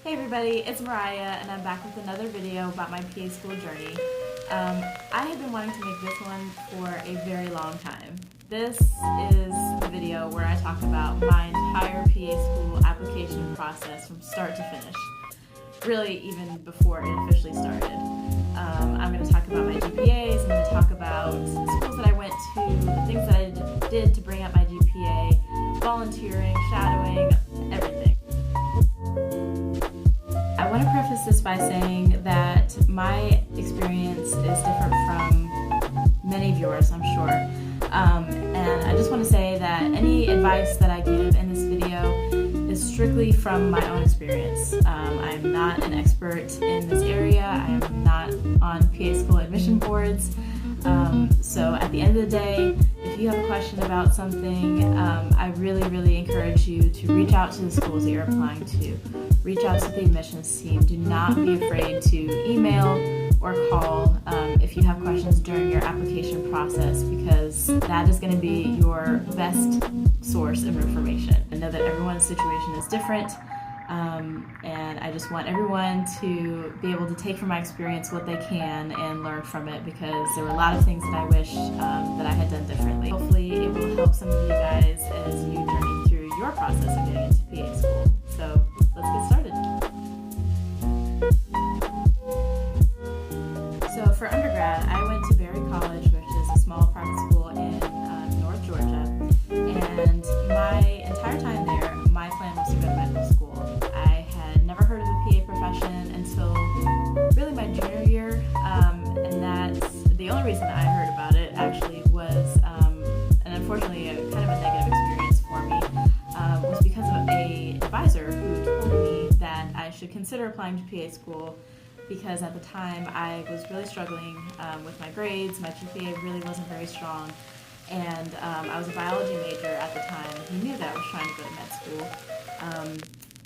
Hey everybody, it's Mariah and I'm back with another video about my PA school journey. I have been wanting to make this one for a very long time. This is the video where I talk about my entire PA school application process from start to finish. Really even before it officially started. I'm going to talk about my GPAs, I'm going to talk about the schools that I went to, the things that I did to bring up my GPA, volunteering, shadowing, everything. I want to preface this by saying that my experience is different from many of yours, I'm sure. And I just want to say that any advice that I give in this video is strictly from my own experience. I'm not an expert in this area. I am not on PA school admission boards. So at the end of the day, if you have a question about something, I really encourage you to reach out to the schools that you're applying to. Reach out to the admissions team. Do not be afraid to email or call if you have questions during your application process, because that is going to be your best source of information. I know that everyone's situation is different, and I just want everyone to be able to take from my experience what they can and learn from it, because there were a lot of things that I wish that I had done differently. Hopefully it will help some of you guys as you journey through your process of getting into PA school. So let's get started. So for undergrad, I went to Berry College, which is a small private school in North Georgia, and my entire time there, my plan was to go to medical school. I had never heard of the PA profession until really my junior year, and that's the only reason I heard about it actually was, and unfortunately kind of a negative experience for me, was because of an advisor who told me that I should consider applying to PA school, because at the time I was really struggling with my grades. My GPA really wasn't very strong, and I was a biology major at the time. He knew that I was trying to go to med school,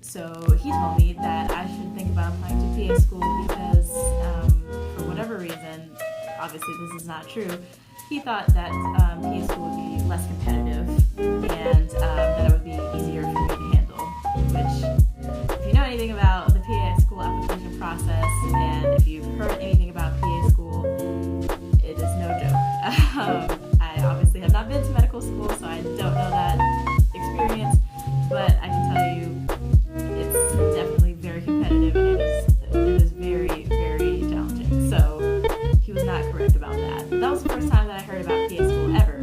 so he told me that I should think about applying to PA school because for whatever reason, obviously this is not true, he thought that PA school would be less competitive and that it would be easier for me to handle, which, if you know anything about the PA school application process, and if you've heard anything about PA school, it is no joke. I obviously have not been to medical school, so I don't know that experience, but I can tell you it's definitely very competitive, and it is very challenging. So he was not correct about that. That was the first time that I heard about PA school ever.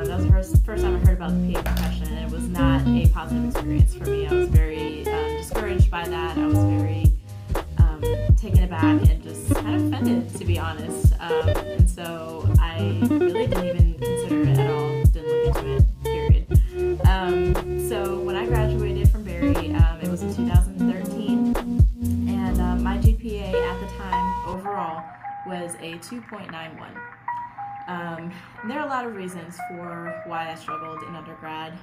That was the first time I heard about the PA profession, and it was not a positive experience for me. I was very discouraged by that. I was very taken aback and just kind of offended, to be honest. And so I really didn't even consider it at all. Didn't look into it, period. So when I graduated from Berry, it was in 2013, and my GPA at the time overall was a 2.91. There are a lot of reasons for why I struggled in undergrad,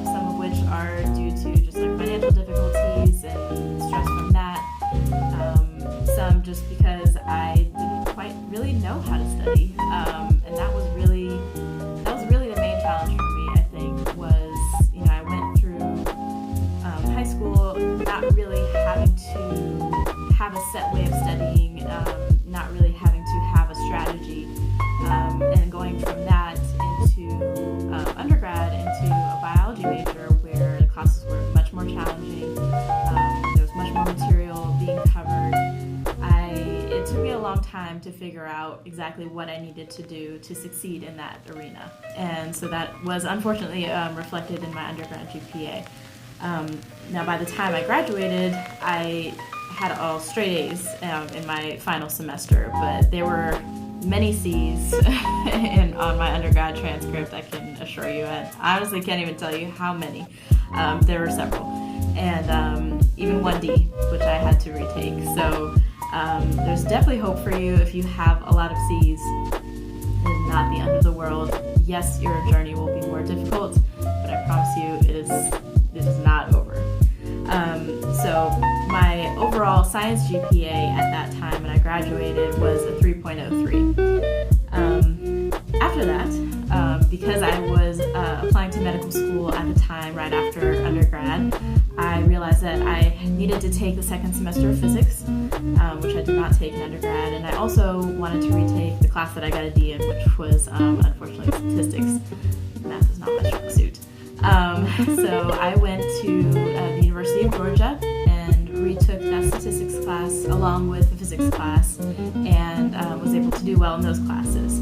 some of which are due to just like financial difficulties and stress from that, some just because I didn't quite really know how to study, and that was really the main challenge for me, I think, was, you know, I went through high school not really having to have a set way of studying, not really having to have a strategy, and going from that into undergrad into a biology major where the classes were much more challenging, there was much more material being covered. It took me a long time to figure out exactly what I needed to do to succeed in that arena, and so that was unfortunately reflected in my undergrad GPA. Now by the time I graduated, I had all straight A's in my final semester, but there were many C's on my undergrad transcript, I can assure you. I honestly can't even tell you how many. There were several, and even one D, which I had to retake. So there's definitely hope for you if you have a lot of C's. It is not the end of the world. Yes, your journey will be more difficult, but I promise you it is not over. So my overall science GPA at that time when I graduated was a 3.03. After that, because I was applying to medical school at the time right after undergrad, I I realized that I needed to take the second semester of physics, which I did not take in undergrad, and I also wanted to retake the class that I got a D in, which was unfortunately statistics. Math is not my strong suit. So I went to the University of Georgia and retook that statistics class along with the physics class, and was able to do well in those classes.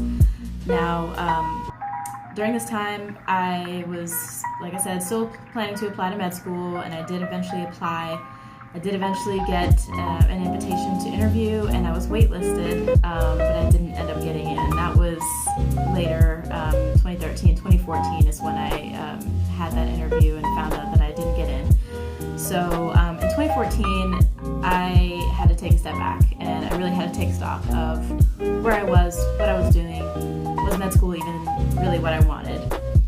Now, during this time, I was, like I said, still planning to apply to med school, and I did eventually apply. I did eventually get an invitation to interview, and I was waitlisted, but I didn't end up getting in. That was later, 2013, 2014 is when I had that interview and found out that I didn't get in. So in 2014, I had to take a step back, and I really had to take stock of where I was, what I was doing, was med school even really what I wanted.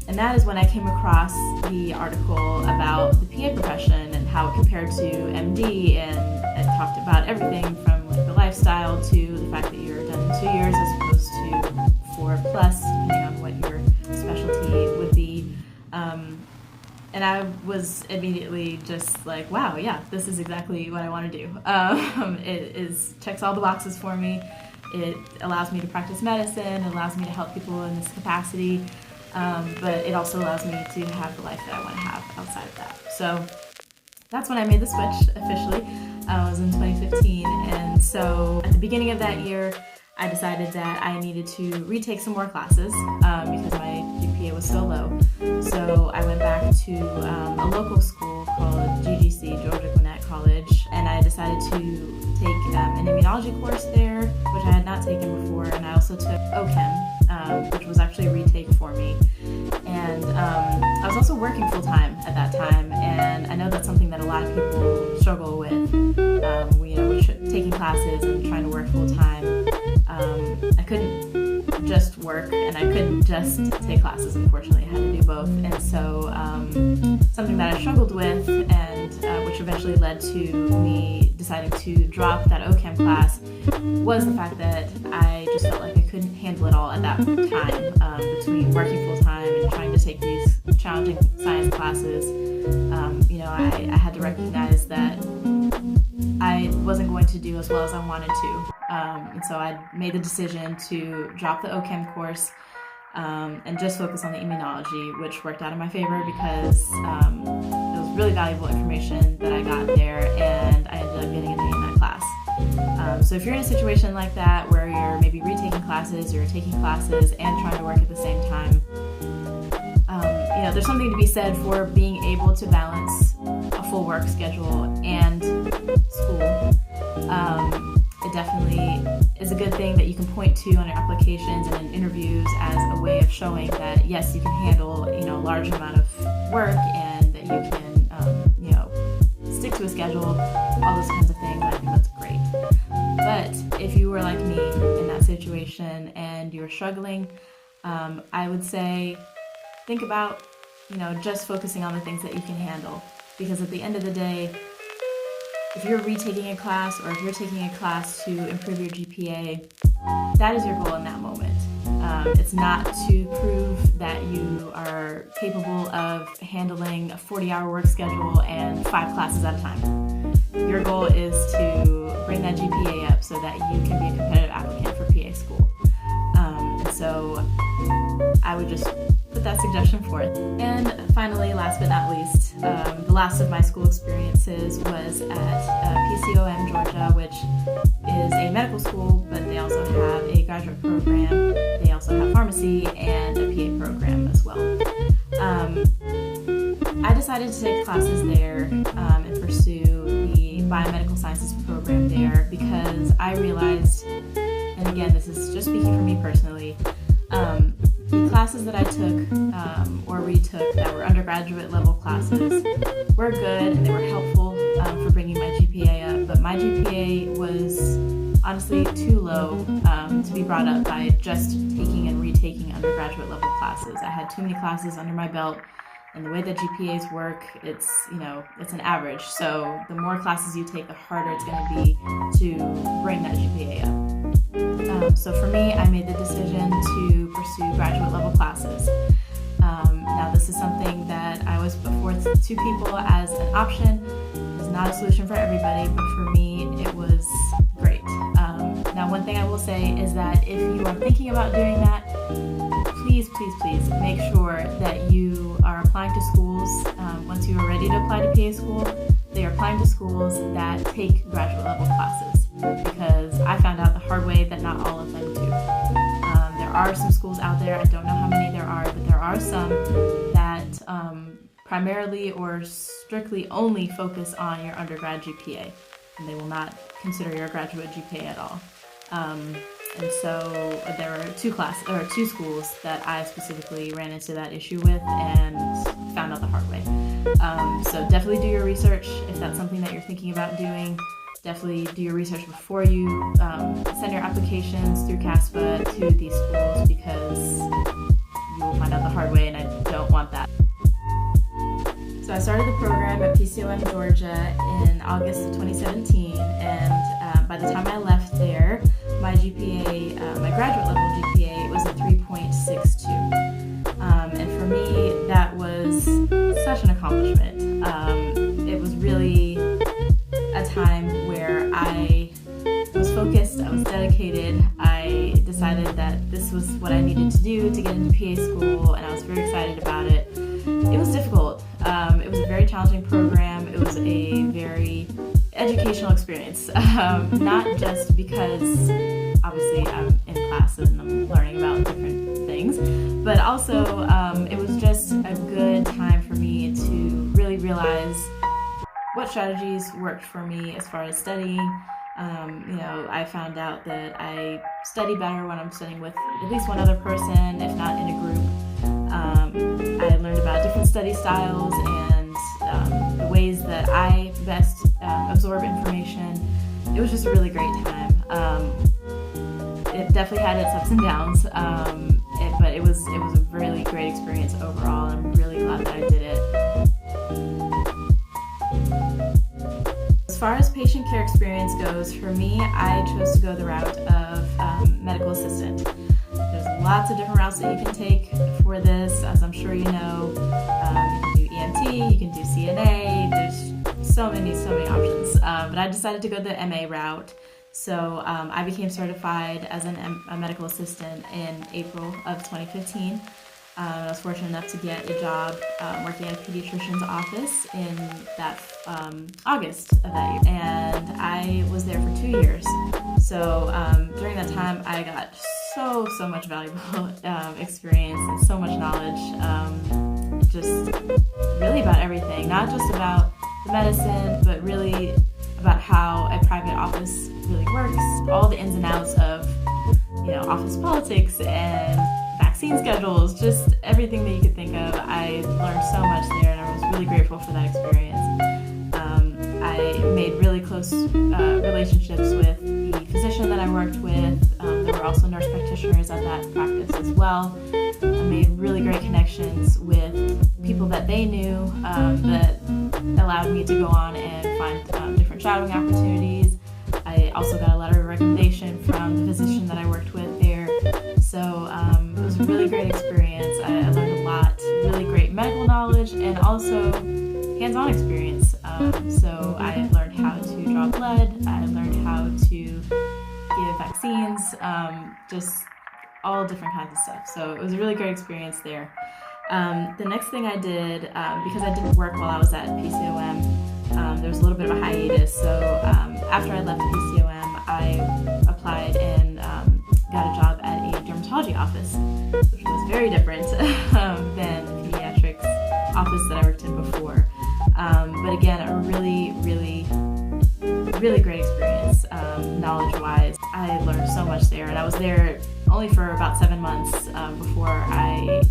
And that is when I came across the article about the PA profession and how it compared to MD, and it talked about everything from like the lifestyle to the fact that you're done in 2 years as opposed to 4+, depending on what your specialty would be. And I was immediately just like, wow, yeah, this is exactly what I want to do. It checks all the boxes for me. It allows me to practice medicine. It allows me to help people in this capacity. But it also allows me to have the life that I want to have outside of that. So that's when I made the switch officially. It was in 2015. And so at the beginning of that year, I decided that I needed to retake some more classes because my GPA was so low. So I went back to a local school called GGC, Georgia Gwinnett College, and I decided to take an immunology course there, which I had not taken before, and I also took OChem, which was actually a retake for me. And I was also working full-time at that time, and I know that's something that a lot of people struggle with, taking classes and trying to work full-time. I couldn't just work, and I couldn't just take classes, unfortunately. I had to do both. And so something that I struggled with, and which eventually led to me deciding to drop that OChem class, was the fact that I just felt like I couldn't handle it all at that time, between working full-time and trying to take these challenging science classes. I had to recognize that I wasn't going to do as well as I wanted to. And so I made the decision to drop the OChem course and just focus on the immunology, which worked out in my favor because it was really valuable information that I got there, and I ended up getting an A in that class. So if you're in a situation like that where you're maybe retaking classes, you're taking classes and trying to work at the same time, there's something to be said for being able to balance a full work schedule and school. It definitely is a good thing that you can point to on your applications and in interviews as a way of showing that yes, you can handle a large amount of work, and that you can stick to a schedule, all those kinds of things. I think that's great. But if you were like me in that situation and you're struggling, I would say think about just focusing on the things that you can handle, because at the end of the day, if you're retaking a class or if you're taking a class to improve your GPA, that is your goal in that moment. It's not to prove that you are capable of handling a 40-hour work schedule and 5 classes at a time. Your goal is to bring that GPA up so that you can be a competitive applicant for PA school. And so I would just put that suggestion forth. And finally, last but not least, the last of my school experiences was at PCOM, Georgia, which is a medical school, but they also have a graduate program. They also have pharmacy and a PA program as well. I decided to take classes there and pursue the biomedical sciences program there because I realized, and again, this is just speaking for me personally, the classes that I took or retook that were undergraduate level classes were good and they were helpful for bringing my GPA up, but my GPA was honestly too low to be brought up by just taking and retaking undergraduate level classes. I had too many classes under my belt, and the way that GPAs work, it's an average. So the more classes you take, the harder it's going to be to bring that GPA up. So for me, I made the decision to pursue graduate level classes. Now this is something that I was put forth to people as an option. not a solution for everybody, but for me, it was great. Now, one thing I will say is that if you are thinking about doing that, please make sure that you are applying to schools. Once you are ready to apply to PA school, they are applying to schools that take graduate level classes, because I found out the hard way that not all of them do. There are some schools out there, I don't know how many there are, but there are some that primarily or strictly only focus on your undergrad GPA, and they will not consider your graduate GPA at all. And so there were two schools that I specifically ran into that issue with and found out the hard way. So definitely do your research if that's something that you're thinking about doing. Definitely do your research before you send your applications through CASPA to these schools, because you will find out the hard way, and I don't want that. So I started the program at PCOM Georgia in August of 2017, and by the time I left there, my GPA, my graduate level GPA, was a 3.62. And for me, that was such an accomplishment. It was really a time where I was focused, I was dedicated, I decided that this was what I needed to do to get into PA school, and I was very excited about it. It was difficult. It was a very challenging program. It was a very educational experience, not just because obviously I'm in class and I'm learning about different things, but also it was just a good time for me to really realize what strategies worked for me as far as studying. I found out that I study better when I'm studying with at least one other person, if not in a group. I learned about different study styles and the ways that I best absorb information. It was just a really great time. It definitely had its ups and downs, but it was a really great experience overall. I'm really glad that I did it. As far as patient care experience goes, for me, I chose to go the route of medical assistant. There's lots of different routes that you can take for this, as I'm sure you know. You can do EMT, you can do CNA, there's so many options. But I decided to go the MA route. So I became certified as a medical assistant in April of 2015. I was fortunate enough to get a job working at a pediatrician's office in that August of that year, and I was there for 2 years. So during that time, I got so much valuable experience and so much knowledge, just really about everything, not just about the medicine, but really about how a private office really works, all the ins and outs of office politics and vaccine schedules, just everything that you could think of. I learned so much there, and I was really grateful for that experience. I made really close relationships with the physician that I worked with. There were also nurse practitioners at that practice as well. I made really great connections with people that they knew that allowed me to go on and find different shadowing opportunities. I also got a letter of recommendation from the physician that I worked with there. So it was a really great experience. I learned a lot, really great medical knowledge, and also hands-on experience. So I learned how to draw blood, I learned how to give vaccines, just all different kinds of stuff. So it was a really great experience there. The next thing I did, because I didn't work while I was at PCOM, there was a little bit of a hiatus. So after I left PCOM, I applied and got a job at a dermatology office, which was very different than the pediatrics office that I worked in before. But again, a really great experience, knowledge-wise. I learned so much there, and I was there only for about 7 months before I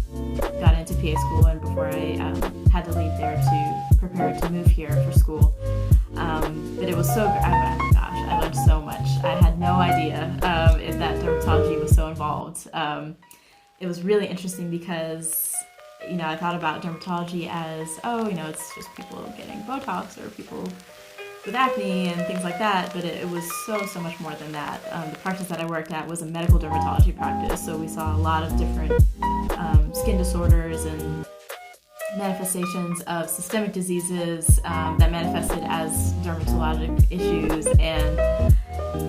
got into PA school and before I had to leave there to prepare to move here for school. But it was so great. Oh my gosh, I learned so much. I had no idea if that dermatology was so involved. It was really interesting because I thought about dermatology as, it's just people getting Botox or people with acne and things like that, but it was so much more than that. The practice that I worked at was a medical dermatology practice, so we saw a lot of different skin disorders and manifestations of systemic diseases that manifested as dermatologic issues, and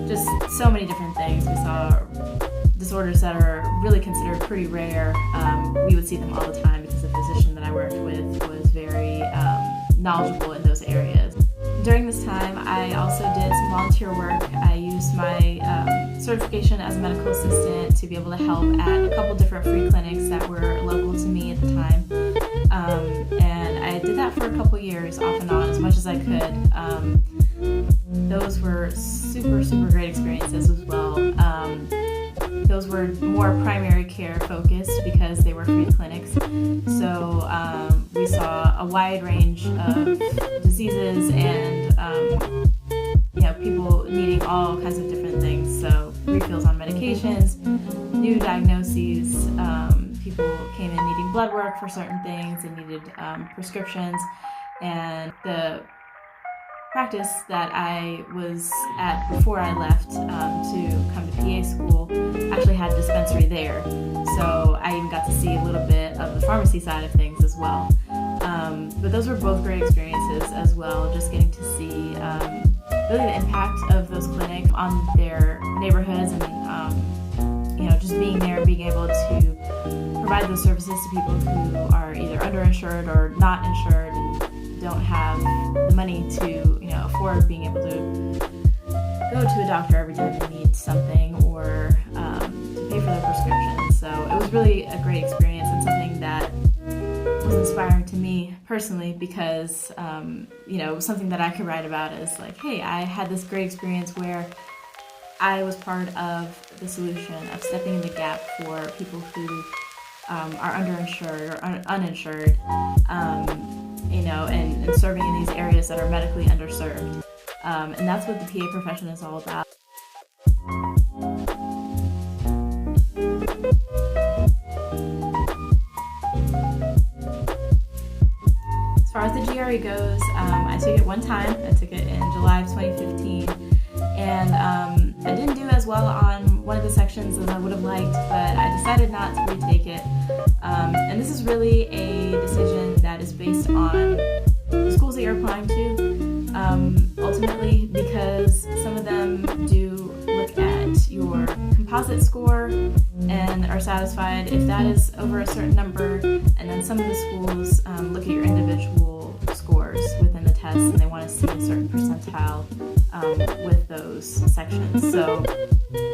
just so many different things. We saw disorders that are really considered pretty rare. We would see them all the time because the physician that I worked with was very knowledgeable in those areas. During this time, I also did some volunteer work. I used my certification as a medical assistant to be able to help at a couple different free clinics that were local to me at the time. And I did that for a couple years, off and on, as much as I could. Those were super, super great experiences as well. Those were more primary care focused because they were free clinics. So we saw a wide range of diseases and people needing all kinds of different things. So refills on medications, new diagnoses, people came in needing blood work for certain things and needed prescriptions. And the practice that I was at before I left to come to PA school actually had a dispensary there. So I even got to see a little bit of the pharmacy side of things as well. But those were both great experiences as well, just getting to see really the impact of those clinics on their neighborhoods and just being there, being able to provide those services to people who are either underinsured or not insured and don't have the money to afford being able to go to a doctor every time they need something or to pay for their prescriptions. So it was really a great experience and something that was inspiring to me personally because something that I could write about is like, hey, I had this great experience where I was part of the solution of stepping in the gap for people who are underinsured or uninsured, and serving in these areas that are medically underserved. And that's what the PA profession is all about. As far as the GRE goes, I took it one time. I took it in July of 2015, and I didn't do as well on one of the sections as I would have liked, but I decided not to retake it. And this is really a decision that is based on the schools that you're applying to, ultimately, because some of them do look at your composite score and are satisfied if that is over a certain number, and then some of the schools look at your individual scores within the test and they want to see a certain percentile with those sections. So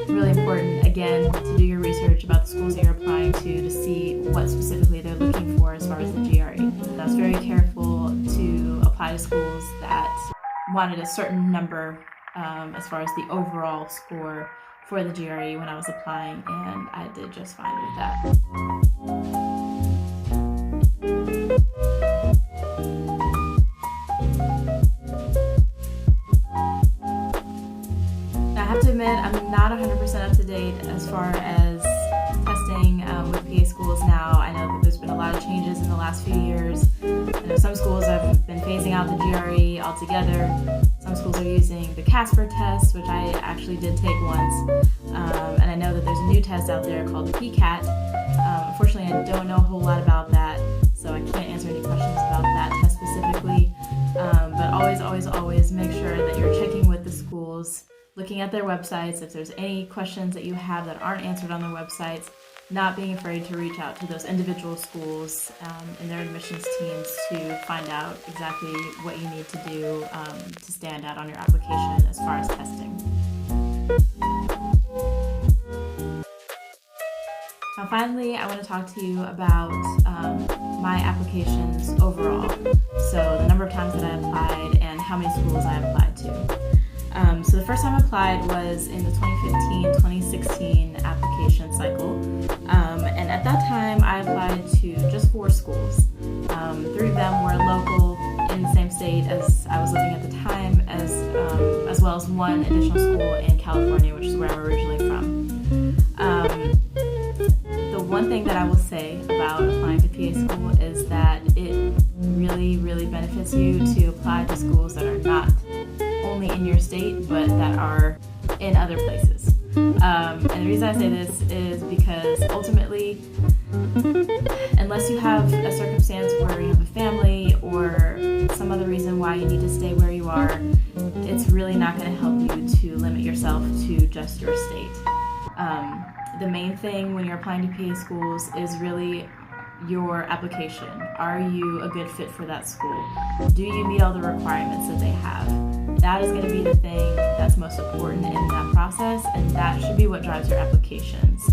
really important, again, to do your research about the schools that you're applying to see what specifically they're looking for as far as the GRE. I was very careful to apply to schools that wanted a certain number as far as the overall score for the GRE when I was applying, and I did just fine with that. I have to admit, I'm not 100% up to date as far as testing with PA schools now. I know that there's been a lot of changes in the last few years. I know some schools have been phasing out the GRE altogether. Some schools are using the Casper test, which I actually did take once. And I know that there's a new test out there called the PCAT. Unfortunately, I don't know a whole lot about that, so I can't answer any questions about that test specifically. But always make sure that you're checking with the schools, looking at their websites. If there's any questions that you have that aren't answered on their websites, not being afraid to reach out to those individual schools and their admissions teams to find out exactly what you need to do to stand out on your application as far as testing. Now finally, I want to talk to you about my applications overall. So the number of times that I applied and how many schools I applied to. So the first time I applied was in the 2015-2016 application cycle. And at that time, I applied to just 4 schools. 3 of them were local in the same state as I was living at the time, as well as 1 additional school in California, which is where I'm originally from. The one thing that I will say about applying to PA school is that it really, really benefits you to apply to schools that are not only in your state, but that are in other places. And the reason I say this is because ultimately, unless you have a circumstance where you have a family or some other reason why you need to stay where you are, it's really not going to help you to limit yourself to just your state. The main thing when you're applying to PA schools is really your application. Are you a good fit for that school? Do you meet all the requirements that they have? That is going to be the thing that's most important in that process, and that should be what drives your applications.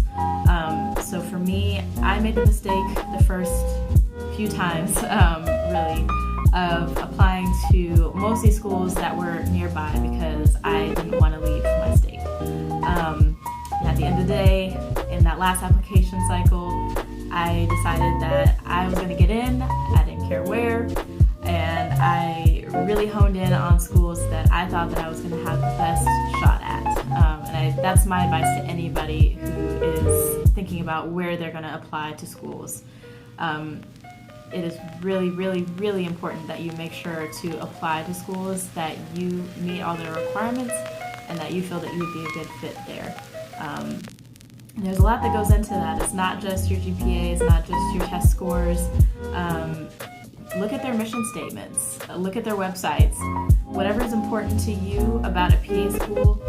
So for me, I made the mistake the first few times, really, of applying to mostly schools that were nearby because I didn't want to leave my state. At the end of the day, in that last application cycle, I decided that I was going to get in. I didn't care where, and I really honed in on schools that I thought that I was going to have the best shot at. That's my advice to anybody who is thinking about where they're going to apply to schools. It is really, really, really important that you make sure to apply to schools that you meet all their requirements and that you feel that you would be a good fit there. There's a lot that goes into that. It's not just your GPA, it's not just your test scores. Look at their mission statements, look at their websites. Whatever is important to you about a PA school,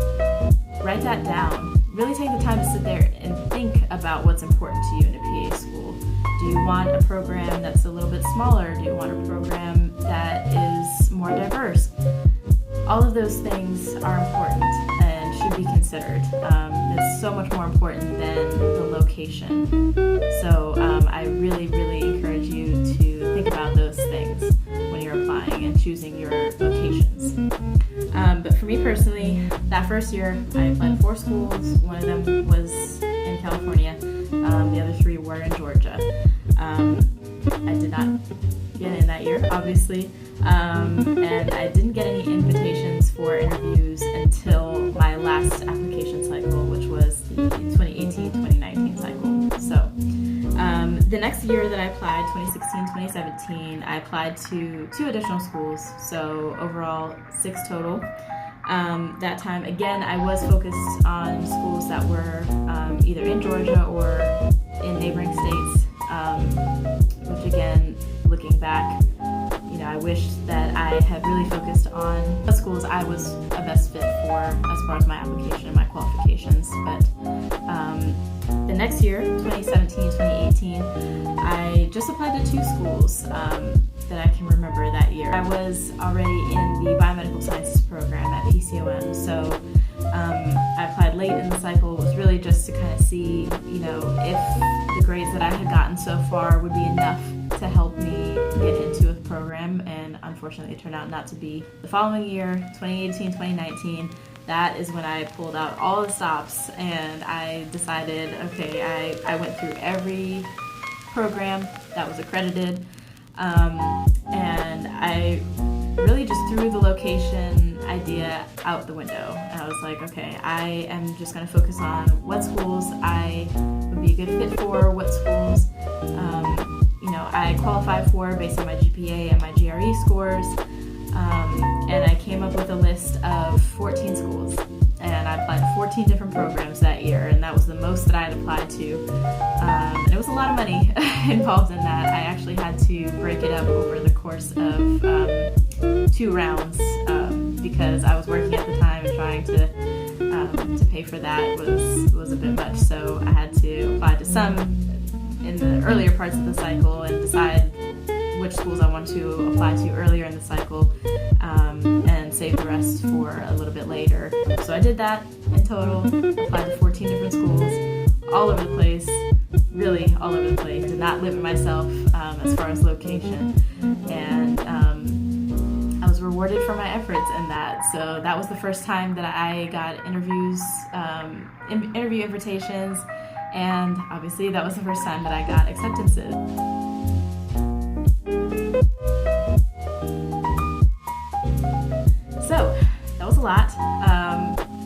write that down. Really take the time to sit there and think about what's important to you in a PA school. Do you want a program that's a little bit smaller? Do you want a program that is more diverse? All of those things are important and should be considered. It's so much more important than the location. So I really, really encourage you to think about those things when you're applying and choosing your locations. But for me personally, that first year I applied to 4 schools. One of them was in California. The other 3 were in Georgia. I did not get in that year, obviously, and I didn't get any invitations for interviews until my last application cycle, which was the 2018-2019 cycle. So the next year that I applied, 2016-2017, I applied to 2 additional schools, so overall 6 total. That time, again, I was focused on schools that were either in Georgia or in neighboring states, which again, looking back, I wish that I had really focused on what schools I was a best fit for as far as my application and my qualifications. But the next year, 2017-2018, I just applied to 2 schools that I can remember that year. I was already in the biomedical sciences program at PCOM, so I applied late in the cycle. It was really just to kind of see, if the grades that I had gotten so far would be enough to help me get into a program, and unfortunately it turned out not to be. The following year, 2018-2019, that is when I pulled out all the stops and I decided, okay, I went through every program that was accredited, and I really just threw the location idea out the window. And I was like, okay, I am just going to focus on what schools I would be a good fit for, what schools I qualified for based on my GPA and my GRE scores, and I came up with a list of 14 schools, and I applied to 14 different programs that year, and that was the most that I had applied to, and it was a lot of money involved in that. I actually had to break it up over the course of 2 rounds because I was working at the time, and trying to pay for that was a bit much, so I had to apply to some in the earlier parts of the cycle and decide which schools I want to apply to earlier in the cycle, and save the rest for a little bit later. So I did that in total, applied to 14 different schools, all over the place, really all over the place. Did not limit myself as far as location, and I was rewarded for my efforts in that. So that was the first time that I got interview invitations, and obviously that was the first time that I got acceptances. So that was a lot.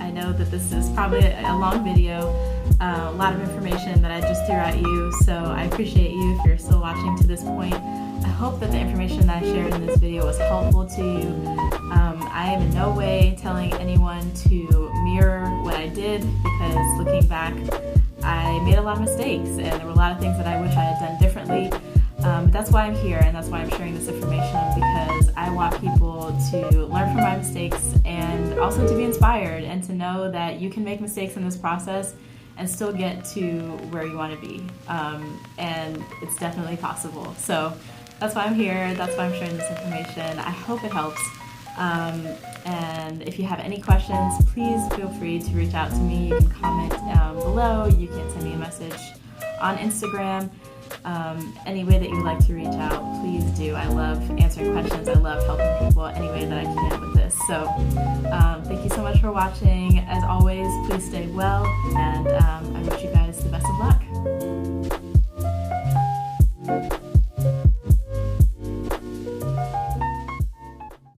I know that this is probably a long video, a lot of information that I just threw at you, so I appreciate you if you're still watching to this point. I hope that the information that I shared in this video was helpful to you. I am in no way telling anyone to mirror what I did, because looking back, I made a lot of mistakes, and there were a lot of things that I wish I had done differently. That's why I'm here, and that's why I'm sharing this information, because I want people to learn from my mistakes and also to be inspired and to know that you can make mistakes in this process and still get to where you want to be. And it's definitely possible. So that's why I'm here. That's why I'm sharing this information. I hope it helps. And if you have any questions, please feel free to reach out to me. You can comment below. You can send me a message on Instagram. Any way that you would like to reach out, please do. I love answering questions. I love helping people any way that I can with this. So thank you so much for watching. As always, please stay well, and I wish you guys the best of luck.